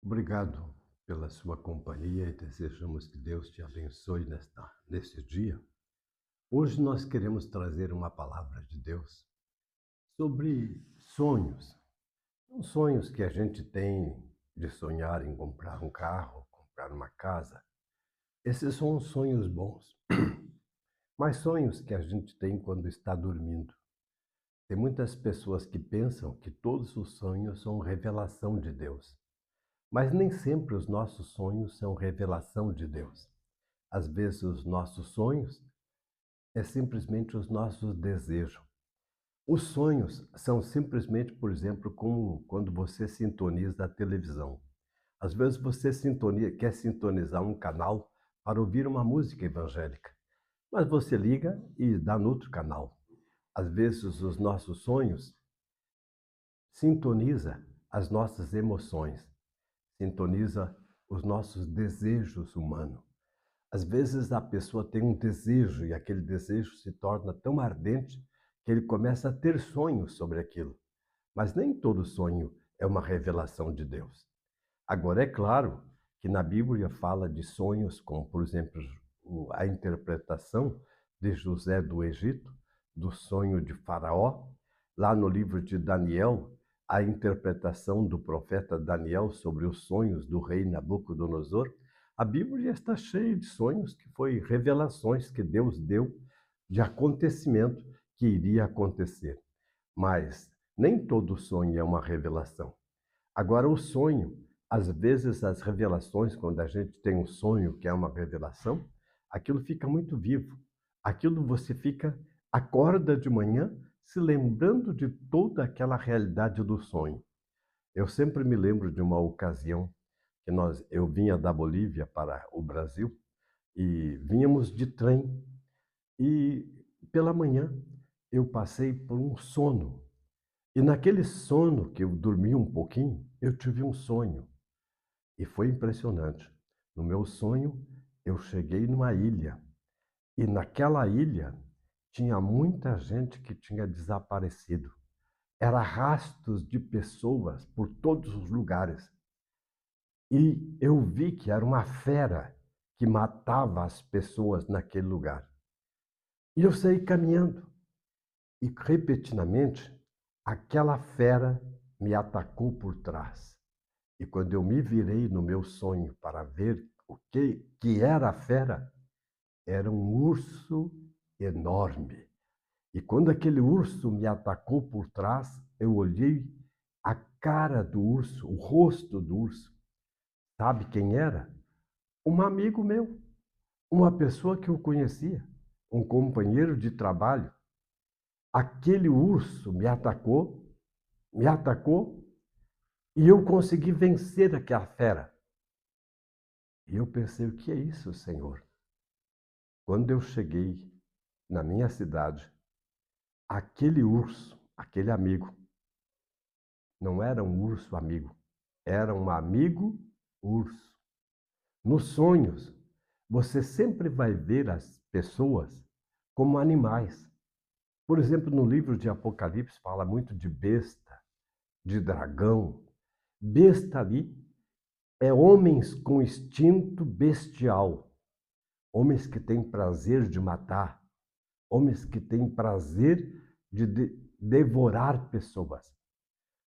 Obrigado pela sua companhia e desejamos que Deus te abençoe neste dia. Hoje nós queremos trazer uma palavra de Deus sobre sonhos. Os sonhos que a gente tem de sonhar em comprar um carro, comprar uma casa. Esses são os sonhos bons. Mas sonhos que a gente tem quando está dormindo. Tem muitas pessoas que pensam que todos os sonhos são revelação de Deus. Mas nem sempre os nossos sonhos são revelação de Deus. Às vezes os nossos sonhos é simplesmente os nossos desejos. Os sonhos são simplesmente, por exemplo, como quando você sintoniza a televisão. Às vezes você quer sintonizar um canal para ouvir uma música evangélica, mas você liga e dá no outro canal. Às vezes os nossos sonhos sintoniza as nossas emoções, sintoniza os nossos desejos humanos. Às vezes a pessoa tem um desejo e aquele desejo se torna tão ardente que ele começa a ter sonhos sobre aquilo. Mas nem todo sonho é uma revelação de Deus. Agora, é claro que na Bíblia fala de sonhos como, por exemplo, a interpretação de José do Egito, do sonho de Faraó. Lá no livro de Daniel, a interpretação do profeta Daniel sobre os sonhos do rei Nabucodonosor. A Bíblia está cheia de sonhos que foi revelações que Deus deu de acontecimento que iria acontecer. Mas nem todo sonho é uma revelação. Agora, o sonho, às vezes as revelações, quando a gente tem um sonho que é uma revelação, aquilo fica muito vivo. Aquilo você acorda de manhã se lembrando de toda aquela realidade do sonho. Eu sempre me lembro de uma ocasião que eu vinha da Bolívia para o Brasil e vínhamos de trem e pela manhã eu passei por um sono. E naquele sono que eu dormi um pouquinho, eu tive um sonho. E foi impressionante. No meu sonho, eu cheguei numa ilha. E naquela ilha tinha muita gente que tinha desaparecido. Era rastros de pessoas por todos os lugares. E eu vi que era uma fera que matava as pessoas naquele lugar. E eu saí caminhando. E repentinamente, aquela fera me atacou por trás. E quando eu me virei no meu sonho para ver o que era a fera, era um urso enorme. E quando aquele urso me atacou por trás, eu olhei a cara do urso, o rosto do urso. Sabe quem era? Um amigo meu, uma pessoa que eu conhecia, um companheiro de trabalho. Aquele urso me atacou e eu consegui vencer aquela fera. E eu pensei, o que é isso, Senhor? Quando eu cheguei na minha cidade, aquele urso, aquele amigo, não era um urso amigo, era um amigo urso. Nos sonhos, você sempre vai ver as pessoas como animais. Por exemplo, no livro de Apocalipse fala muito de besta, de dragão. Besta ali é homens com instinto bestial, homens que têm prazer de matar, homens que têm prazer de devorar pessoas.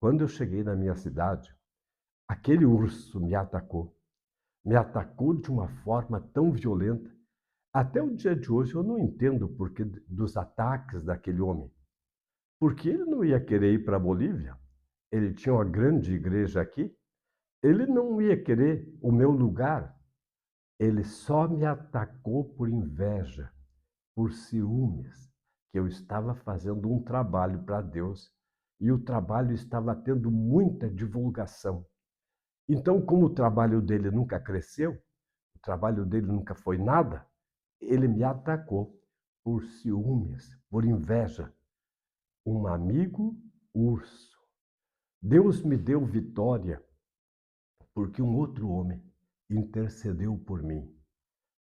Quando eu cheguei na minha cidade, aquele urso me atacou de uma forma tão violenta. Até o dia de hoje eu não entendo o porquê dos ataques daquele homem. Porque ele não ia querer ir para a Bolívia, ele tinha uma grande igreja aqui, ele não ia querer o meu lugar. Ele só me atacou por inveja, por ciúmes, que eu estava fazendo um trabalho para Deus e o trabalho estava tendo muita divulgação. Então, como o trabalho dele nunca cresceu, o trabalho dele nunca foi nada, ele me atacou por ciúmes, por inveja. Um amigo urso. Deus me deu vitória porque um outro homem intercedeu por mim.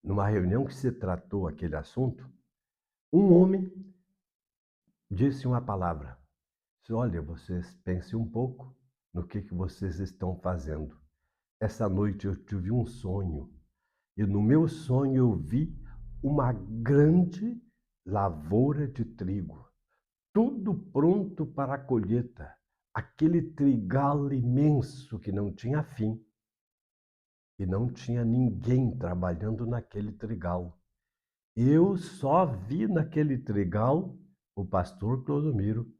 Numa reunião que se tratou aquele assunto, um homem disse uma palavra. Disse, olha, vocês pensem um pouco no que vocês estão fazendo. Essa noite eu tive um sonho, e no meu sonho eu vi uma grande lavoura de trigo, tudo pronto para a colheita, aquele trigal imenso que não tinha fim, e não tinha ninguém trabalhando naquele trigal. Eu só vi naquele trigal o pastor Clodomiro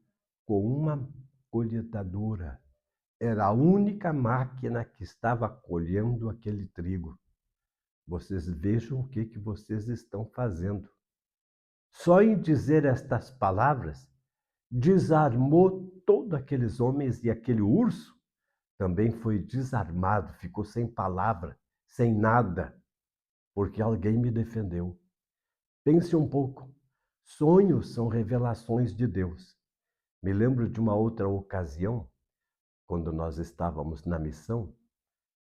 com uma colheitadora. Era a única máquina que estava colhendo aquele trigo. Vocês vejam o que vocês estão fazendo. Só em dizer estas palavras, desarmou todos aqueles homens, e aquele urso também foi desarmado, ficou sem palavra, sem nada, porque alguém me defendeu. Pense um pouco. Sonhos são revelações de Deus. Me lembro de uma outra ocasião, quando nós estávamos na missão,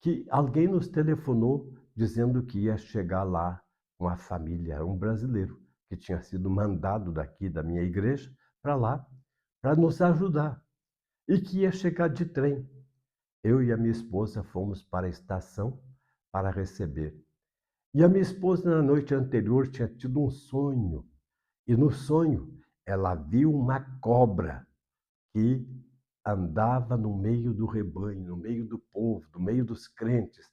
que alguém nos telefonou dizendo que ia chegar lá uma família, um brasileiro, que tinha sido mandado daqui da minha igreja para lá, para nos ajudar, e que ia chegar de trem. Eu e a minha esposa fomos para a estação para receber. E a minha esposa, na noite anterior, tinha tido um sonho. E no sonho, ela viu uma cobra que andava no meio do rebanho, no meio do povo, no meio dos crentes,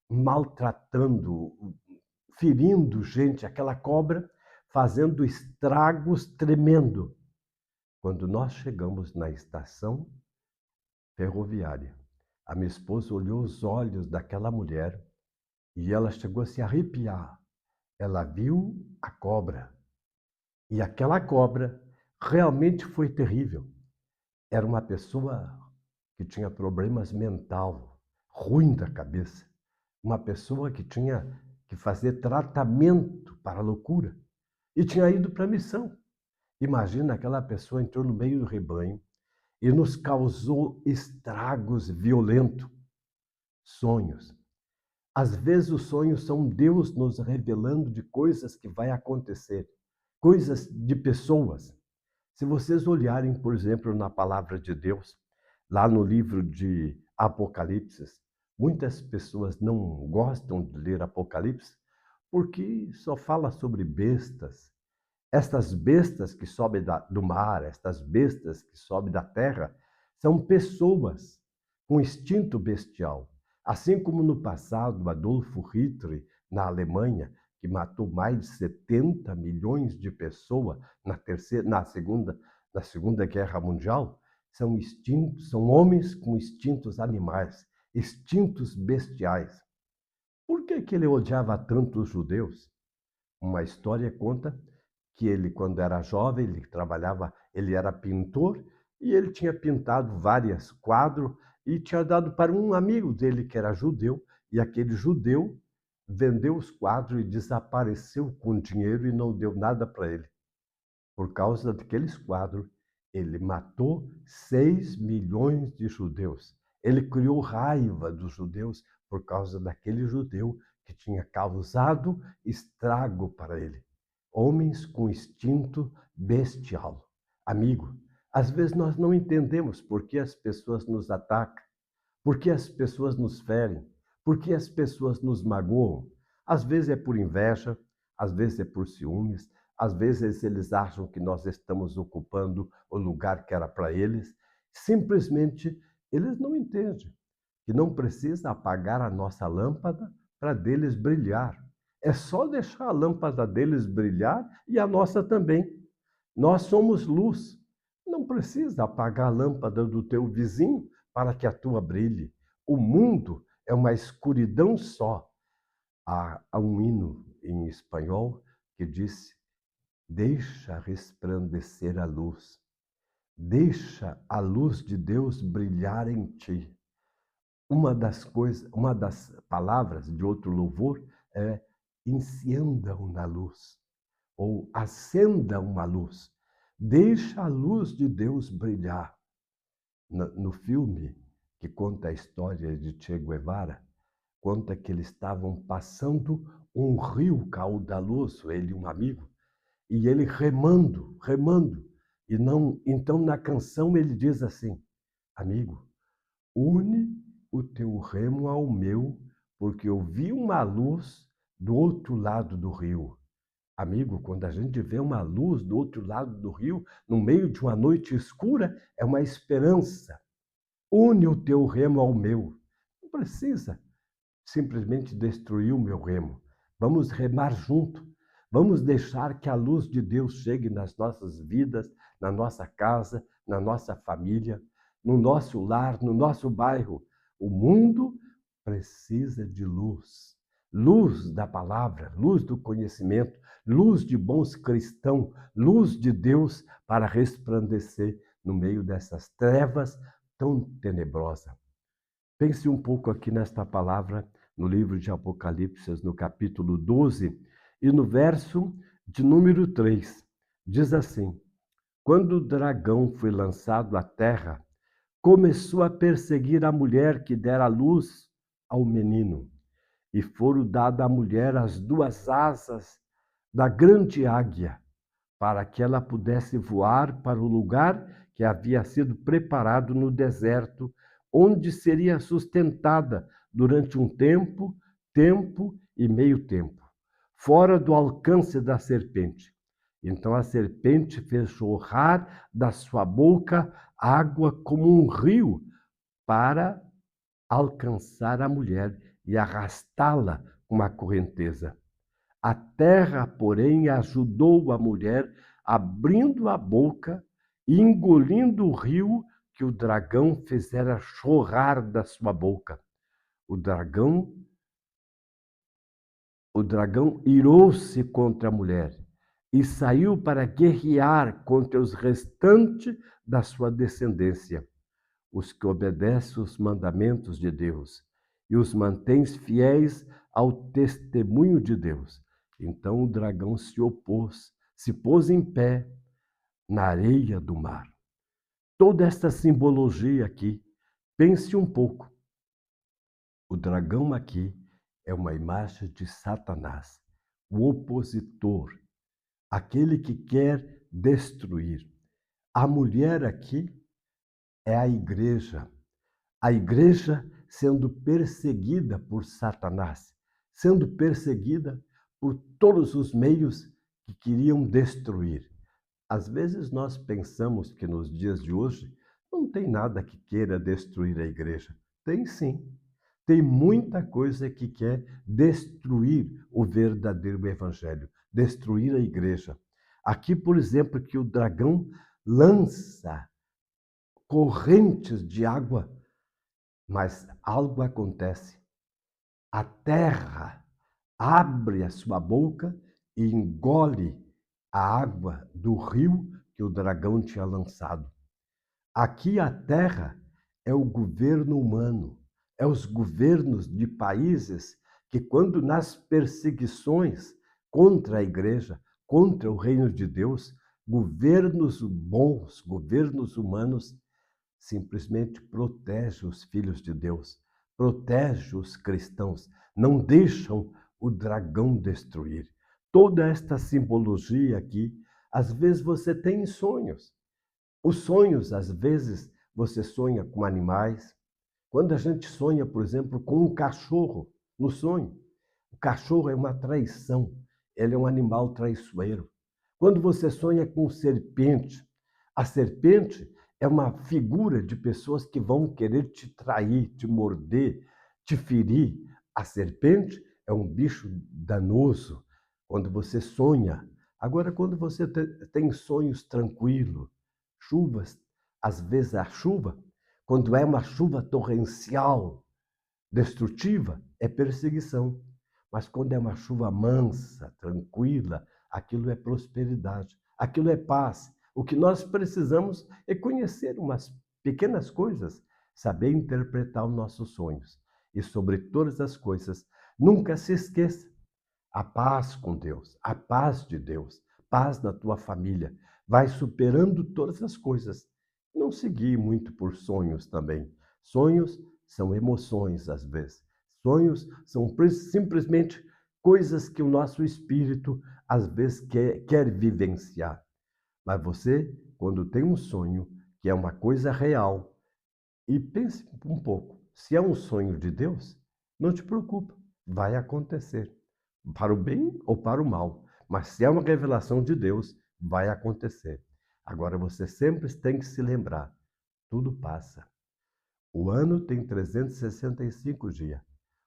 maltratando, ferindo gente, aquela cobra fazendo estragos tremendo. Quando nós chegamos na estação ferroviária, a minha esposa olhou os olhos daquela mulher e ela chegou a se arrepiar. Ela viu a cobra. E aquela cobra realmente foi terrível. Era uma pessoa que tinha problemas mental, ruim da cabeça. Uma pessoa que tinha que fazer tratamento para a loucura. E tinha ido para a missão. Imagina, aquela pessoa entrou no meio do rebanho e nos causou estragos violentos. Sonhos. Às vezes os sonhos são Deus nos revelando de coisas que vai acontecer, coisas de pessoas. Se vocês olharem, por exemplo, na palavra de Deus, lá no livro de Apocalipse, muitas pessoas não gostam de ler Apocalipse porque só fala sobre bestas. Estas bestas que sobem do mar, estas bestas que sobem da terra, são pessoas com instinto bestial. Assim como no passado, Adolfo Hitler, na Alemanha, que matou mais de 70 milhões de pessoas na Segunda Guerra Mundial, são instintos, são homens com instintos animais, instintos bestiais. Por que ele odiava tanto os judeus? Uma história conta que ele, quando era jovem, ele era pintor e ele tinha pintado vários quadros e tinha dado para um amigo dele que era judeu, e aquele judeu vendeu os quadros e desapareceu com o dinheiro e não deu nada para ele. Por causa daqueles quadros, ele matou 6 milhões de judeus. Ele criou raiva dos judeus por causa daquele judeu que tinha causado estrago para ele. Homens com instinto bestial. Amigo, às vezes nós não entendemos por que as pessoas nos atacam, por que as pessoas nos ferem, por que as pessoas nos magoam. Às vezes é por inveja, às vezes é por ciúmes, às vezes eles acham que nós estamos ocupando o lugar que era para eles. Simplesmente eles não entendem que não precisa apagar a nossa lâmpada para deles brilhar. É só deixar a lâmpada deles brilhar e a nossa também. Nós somos luz. Não precisa apagar a lâmpada do teu vizinho para que a tua brilhe. O mundo é uma escuridão só. Há um hino em espanhol que diz: deixa resplandecer a luz. Deixa a luz de Deus brilhar em ti. Uma das palavras de outro louvor é enciendam na luz, ou acenda uma luz. Deixa a luz de Deus brilhar. No filme que conta a história de Che Guevara, conta que eles estavam passando um rio caudaloso, ele e um amigo, e ele remando, remando. Então na canção ele diz assim: amigo, une o teu remo ao meu, porque eu vi uma luz do outro lado do rio. Amigo, quando a gente vê uma luz do outro lado do rio, no meio de uma noite escura, é uma esperança. Une o teu remo ao meu. Não precisa simplesmente destruir o meu remo. Vamos remar junto. Vamos deixar que a luz de Deus chegue nas nossas vidas, na nossa casa, na nossa família, no nosso lar, no nosso bairro. O mundo precisa de luz. Luz da palavra, luz do conhecimento, luz de bons cristãos, luz de Deus para resplandecer no meio dessas trevas tão tenebrosas. Pense um pouco aqui nesta palavra no livro de Apocalipse, no capítulo 12, e no verso de número 3. Diz assim: quando o dragão foi lançado à terra, começou a perseguir a mulher que dera luz ao menino. E foram dadas à mulher as duas asas da grande águia, para que ela pudesse voar para o lugar que havia sido preparado no deserto, onde seria sustentada durante um tempo, tempo e meio tempo, fora do alcance da serpente. Então a serpente fez jorrar da sua boca água como um rio para alcançar a mulher e arrastá-la com uma correnteza. A terra, porém, ajudou a mulher, abrindo a boca e engolindo o rio que o dragão fizera jorrar da sua boca. O dragão irou-se contra a mulher e saiu para guerrear contra os restantes da sua descendência, os que obedecem os mandamentos de Deus e os mantêm fiéis ao testemunho de Deus. Então o dragão se pôs em pé na areia do mar. Toda esta simbologia aqui, pense um pouco. O dragão aqui é uma imagem de Satanás, o opositor, aquele que quer destruir. A mulher aqui é a igreja sendo perseguida por Satanás, sendo perseguida por todos os meios que queriam destruir. Às vezes nós pensamos que nos dias de hoje não tem nada que queira destruir a igreja. Tem sim. Tem muita coisa que quer destruir o verdadeiro evangelho, destruir a igreja. Aqui, por exemplo, que o dragão lança correntes de água, mas algo acontece. A terra abre a sua boca e engole a água do rio que o dragão tinha lançado. Aqui a terra é o governo humano, é os governos de países que, quando nas perseguições contra a igreja, contra o reino de Deus, governos bons, governos humanos, simplesmente protege os filhos de Deus, protege os cristãos, não deixam o dragão destruir. Toda esta simbologia aqui, às vezes você tem sonhos. Os sonhos, às vezes, você sonha com animais. Quando a gente sonha, por exemplo, com um cachorro no sonho, o cachorro é uma traição, ele é um animal traiçoeiro. Quando você sonha com serpente, a serpente é uma figura de pessoas que vão querer te trair, te morder, te ferir. A serpente é um bicho danoso quando você sonha. Agora, quando você tem sonhos tranquilos, chuvas, às vezes a chuva, quando é uma chuva torrencial, destrutiva, é perseguição. Mas quando é uma chuva mansa, tranquila, aquilo é prosperidade, aquilo é paz. O que nós precisamos é conhecer umas pequenas coisas, saber interpretar os nossos sonhos. E sobre todas as coisas, nunca se esqueça a paz com Deus, a paz de Deus, paz na tua família. Vai superando todas as coisas. Não se guie muito por sonhos também. Sonhos são emoções, às vezes. Sonhos são simplesmente coisas que o nosso espírito, às vezes, quer vivenciar. Mas você, quando tem um sonho, que é uma coisa real, e pense um pouco, Se é um sonho de Deus, não te preocupa, vai acontecer, para o bem ou para o mal. Mas se é uma revelação de Deus, vai acontecer. Agora você sempre tem que se lembrar, tudo passa. O ano tem 365 dias.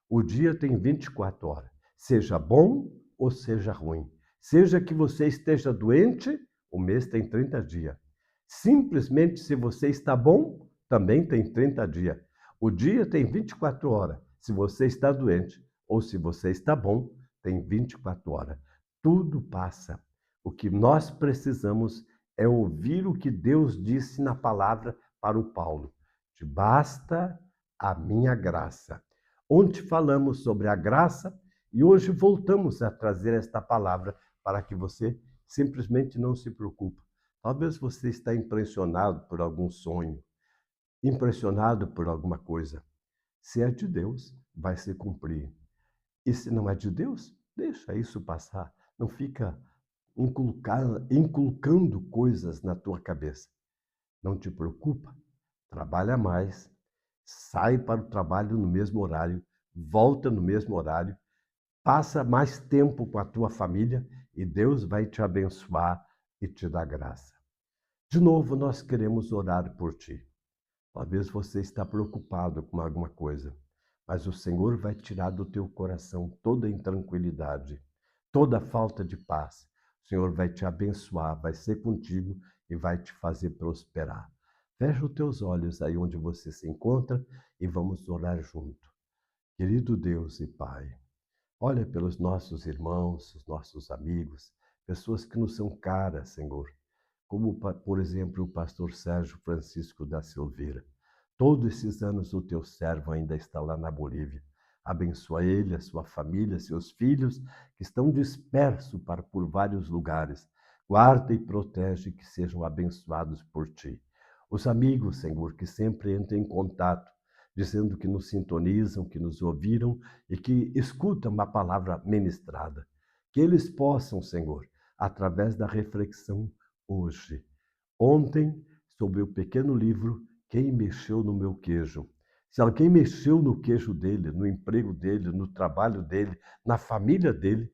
O dia tem 24 horas. Seja bom ou seja ruim. Seja que você esteja doente, o mês tem 30 dias. Simplesmente se você está bom, também tem 30 dias. O dia tem 24 horas. Se você está doente ou se você está bom, tem 24 horas. Tudo passa. O que nós precisamos é ouvir o que Deus disse na palavra para o Paulo. Te basta a minha graça. Ontem falamos sobre a graça e hoje voltamos a trazer esta palavra para que você simplesmente não se preocupe. Talvez você está impressionado por algum sonho, impressionado por alguma coisa. Se é de Deus, vai se cumprir. E se não é de Deus, deixa isso passar. Não fica inculcando coisas na tua cabeça. Não te preocupa. Trabalha mais, sai para o trabalho no mesmo horário, volta no mesmo horário, passa mais tempo com a tua família e Deus vai te abençoar e te dar graça. De novo, nós queremos orar por ti. Talvez você está preocupado com alguma coisa, mas o Senhor vai tirar do teu coração toda intranquilidade, toda falta de paz. O Senhor vai te abençoar, vai ser contigo e vai te fazer prosperar. Fecha os teus olhos aí onde você se encontra e vamos orar junto. Querido Deus e Pai, olha pelos nossos irmãos, os nossos amigos, pessoas que nos são caras, Senhor, como, por exemplo, o pastor Sérgio Francisco da Silveira. Todos esses anos o teu servo ainda está lá na Bolívia. Abençoa ele, a sua família, seus filhos, que estão dispersos por vários lugares. Guarda e protege que sejam abençoados por ti. Os amigos, Senhor, que sempre entram em contato, dizendo que nos sintonizam, que nos ouviram e que escutam a palavra ministrada. Que eles possam, Senhor, através da reflexão hoje, ontem, sobre o pequeno livro Quem Mexeu no Meu Queijo. Se alguém mexeu no queijo dele, no emprego dele, no trabalho dele, na família dele,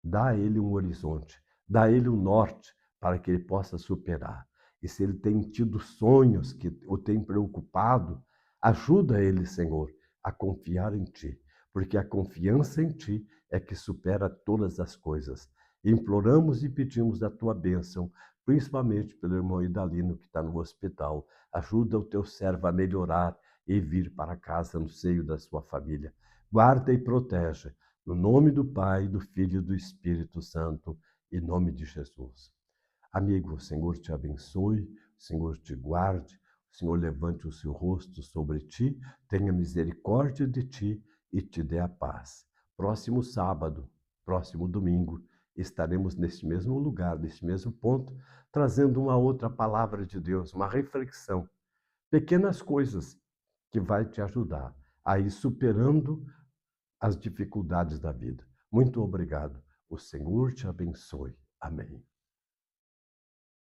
dá a ele um horizonte, dá a ele um norte para que ele possa superar. E se ele tem tido sonhos que o tem preocupado, ajuda ele, Senhor, a confiar em Ti, porque a confiança em Ti é que supera todas as coisas. Imploramos e pedimos a Tua bênção, principalmente pelo irmão Idalino que está no hospital. Ajuda o Teu servo a melhorar e vir para casa no seio da sua família. Guarda e protege. No nome do Pai, do Filho e do Espírito Santo, em nome de Jesus. Amigo, o Senhor te abençoe, o Senhor te guarde, o Senhor levante o seu rosto sobre ti, tenha misericórdia de ti e te dê a paz. Próximo sábado, próximo domingo, estaremos neste mesmo lugar, neste mesmo ponto, trazendo uma outra palavra de Deus, uma reflexão. Pequenas coisas que vai te ajudar a ir superando as dificuldades da vida. Muito obrigado. O Senhor te abençoe. Amém.